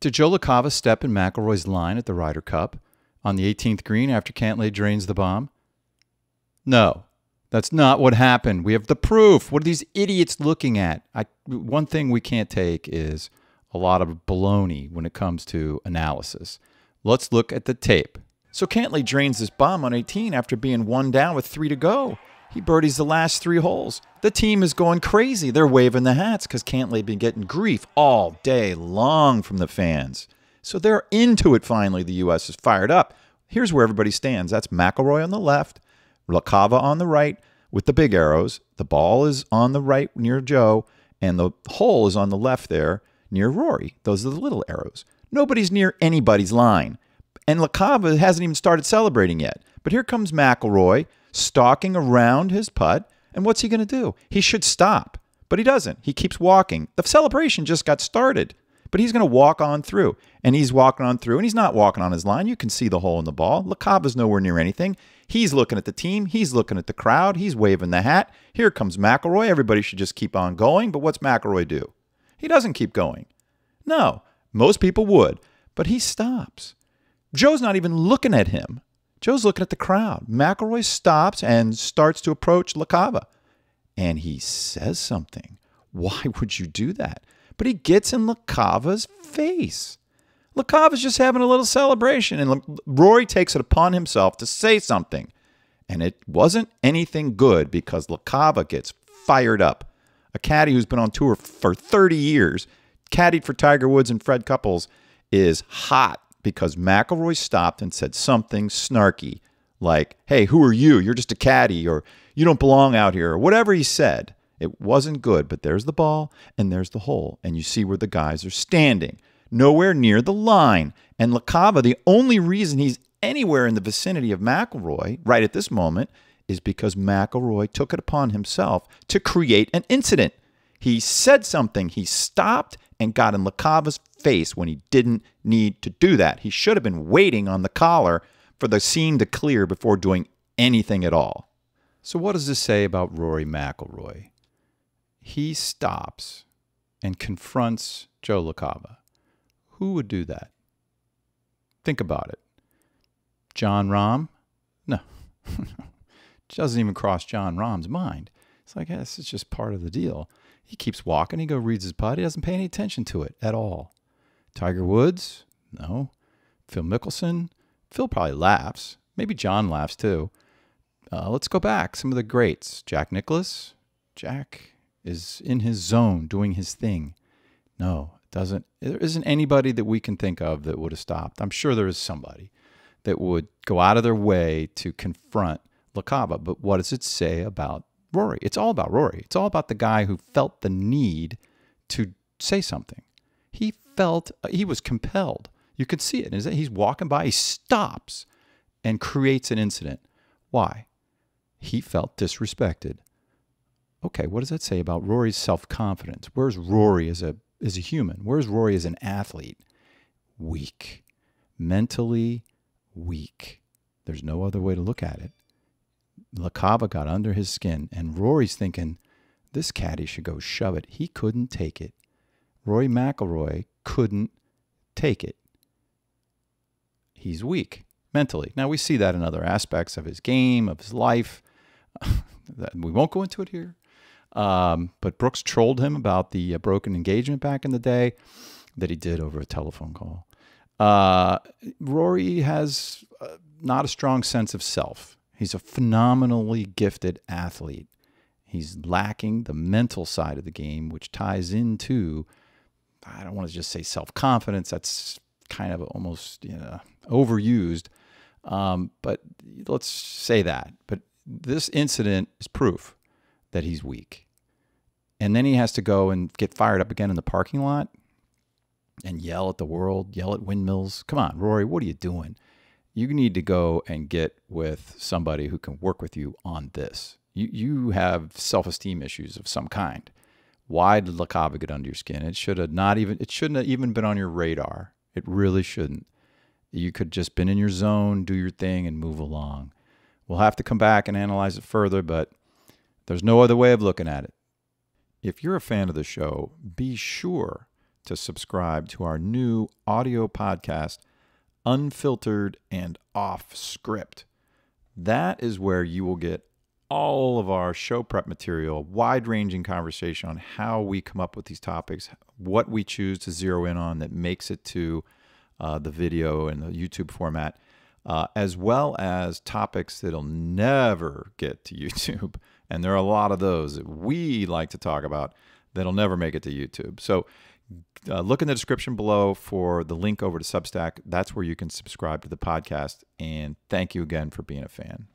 Did Joe LaCava step in McIlroy's line at the Ryder Cup on the 18th green after Cantlay drains the bomb? No, that's not what happened. We have the proof. What are these idiots looking at? One thing we can't take is a lot of baloney when it comes to analysis. Let's look at the tape. So Cantlay drains this bomb on 18 after being one down with 3 to go. He birdies the last 3 holes. The team is going crazy. They're waving the hats because Cantlay been getting grief all day long from the fans. So they're into it finally. The U.S. is fired up. Here's where everybody stands. That's McIlroy on the left, LaCava on the right with the big arrows. The ball is on the right near Joe, and the hole is on the left there near Rory. Those are the little arrows. Nobody's near anybody's line. And LaCava hasn't even started celebrating yet. But here comes McIlroy stalking around his putt. And what's he going to do? He should stop. But he doesn't. He keeps walking. The celebration just got started. But he's going to walk on through. And he's walking on through. And he's not walking on his line. You can see the hole in the ball. LaCava's nowhere near anything. He's looking at the team. He's looking at the crowd. He's waving the hat. Here comes McIlroy. Everybody should just keep on going. But what's McIlroy do? He doesn't keep going. No. Most people would. But he stops. Joe's not even looking at him. Joe's looking at the crowd. McIlroy stops and starts to approach LaCava. And he says something. Why would you do that? But he gets in LaCava's face. LaCava's just having a little celebration. And Rory takes it upon himself to say something. And it wasn't anything good because LaCava gets fired up. A caddy who's been on tour for 30 years, caddied for Tiger Woods and Fred Couples, is hot. Because McIlroy stopped and said something snarky like, hey, who are you? You're just a caddy, or you don't belong out here, or whatever he said. It wasn't good, but there's the ball and there's the hole, and you see where the guys are standing, nowhere near the line. And LaCava, the only reason he's anywhere in the vicinity of McIlroy right at this moment is because McIlroy took it upon himself to create an incident. He said something. He stopped and got in LaCava's face when he didn't need to do that. He should have been waiting on the collar for the scene to clear before doing anything at all. So what does this say about Rory McIlroy? He stops and confronts Joe LaCava. Who would do that? Think about it. Jon Rahm? No. It doesn't even cross Jon Rahm's mind. It's like, this is just part of the deal. He keeps walking. He reads his putt. He doesn't pay any attention to it at all. Tiger Woods? No. Phil Mickelson? Phil probably laughs. Maybe John laughs too. Let's go back. Some of the greats. Jack Nicklaus? Jack is in his zone doing his thing. No, it doesn't. There isn't anybody that we can think of that would have stopped. I'm sure there is somebody that would go out of their way to confront LaCava. But what does it say about Rory? It's all about Rory. It's all about the guy who felt the need to say something. He was compelled. You could see it. He's walking by, he stops and creates an incident. Why? He felt disrespected. Okay, what does that say about Rory's self-confidence? Where's Rory as a human? Where's Rory as an athlete? Weak. Mentally weak. There's no other way to look at it. LaCava got under his skin, and Rory's thinking, this caddy should go shove it. He couldn't take it. Rory McIlroy couldn't take it. He's weak mentally. Now, we see that in other aspects of his game, of his life. We won't go into it here. But Brooks trolled him about the broken engagement back in the day that he did over a telephone call. Rory has not a strong sense of self. He's a phenomenally gifted athlete. He's lacking the mental side of the game, which ties into, I don't want to just say self-confidence. That's kind of almost overused. But let's say that. But this incident is proof that he's weak. And then he has to go and get fired up again in the parking lot and yell at the world, yell at windmills. Come on, Rory, what are you doing? You need to go and get with somebody who can work with you on this. You have self-esteem issues of some kind. Why did LaCava get under your skin? It shouldn't have even been on your radar. It really shouldn't. You could just been in your zone, do your thing, and move along. We'll have to come back and analyze it further, but there's no other way of looking at it. If you're a fan of the show, be sure to subscribe to our new audio podcast, Unfiltered and Off Script. That is where you will get all of our show prep material, wide-ranging conversation on how we come up with these topics, what we choose to zero in on that makes it to the video and the YouTube format, as well as topics that'll never get to YouTube. And there are a lot of those that we like to talk about that'll never make it to YouTube. So look in the description below for the link over to Substack. That's where you can subscribe to the podcast. And thank you again for being a fan.